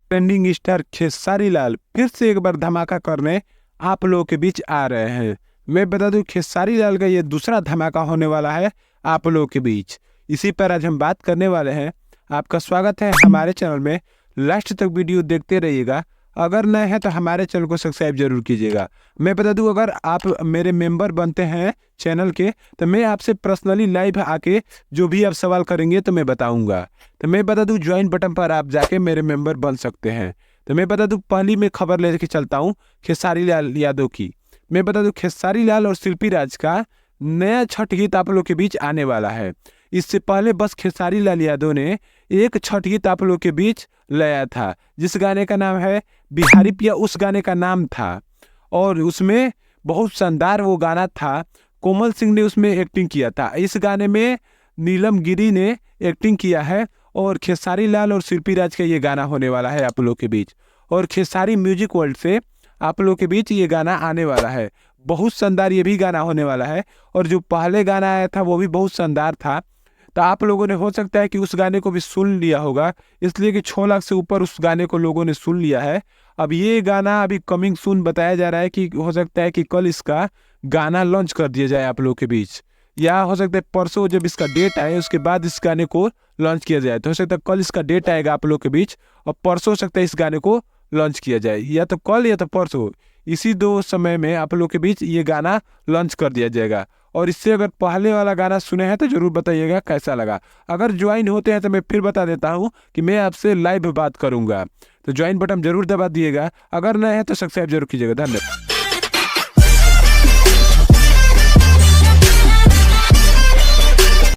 Trending star Khesari Lal फिर से एक बार धमाका करने आप लोगों के बीच आ रहे हैं। मैं बता दूं खेसारी लाल का ये दूसरा धमाका होने वाला है आप लोगों के बीच। इसी पर आज हम बात करने वाले हैं। आपका स्वागत है हमारे चैनल में। लास्ट तक वीडियो देखते रहिएगा। अगर नए हैं तो हमारे चैनल को सब्सक्राइब जरूर कीजिएगा। मैं बता दूं अगर आप मेरे मेंबर बनते हैं चैनल के तो मैं आपसे पर्सनली लाइव आके जो भी आप सवाल करेंगे तो मैं बताऊंगा। तो मैं बता दूं ज्वाइन बटन पर आप जाके मेरे मेंबर बन सकते हैं। तो मैं बता दूं पहली मैं खबर लेके चलता हूं खेसारी लाल यादव की। मैं बता दूं खेसारी लाल और शिल्पी राज का नया छठ गीत आप लोग के बीच आने वाला है। इससे पहले बस खेसारी लाल यादव ने एक छठ गीत आप लोग के बीच लाया था जिस गाने का नाम है बिहारी पिया। उस गाने का नाम था और उसमें बहुत शानदार वो गाना था। कोमल सिंह ने उसमें एक्टिंग किया था। इस गाने में नीलम गिरी ने एक्टिंग किया है और खेसारी लाल और शिल्पी राज का ये गाना होने वाला है आप लोग के बीच। और खेसारी म्यूजिक वर्ल्ड से आप लोग के बीच ये गाना आने वाला है। बहुत शानदार ये भी गाना होने वाला है। और जो पहले गाना आया था वो भी बहुत शानदार था। तो आप लोगों ने हो सकता है कि उस गाने को भी सुन लिया होगा, इसलिए कि 6 लाख से ऊपर उस गाने को लोगों ने सुन लिया है। अब ये गाना अभी कमिंग सून बताया जा रहा है कि हो सकता है कि कल इसका गाना लॉन्च कर दिया जाए आप लोग के बीच, या हो सकता है परसों जब इसका डेट आए उसके बाद इस गाने को लॉन्च किया जाए। तो हो सकता है कल इसका डेट आएगा आप लोग के बीच और परसों हो सकता है इस गाने को लॉन्च किया जाए, या तो कल या तो परसों। इसी 2 समय में आप लोग के बीच ये गाना लॉन्च कर दिया जाएगा। और इससे अगर पहले वाला गाना सुने हैं तो जरूर बताइएगा कैसा लगा। अगर ज्वाइन होते हैं तो मैं फिर बता देता हूँ कि मैं आपसे लाइव बात करूंगा। तो ज्वाइन बटन जरूर दबा दिएगा। अगर नए हैं तो सब्सक्राइब जरूर कीजिएगा। धन्यवाद।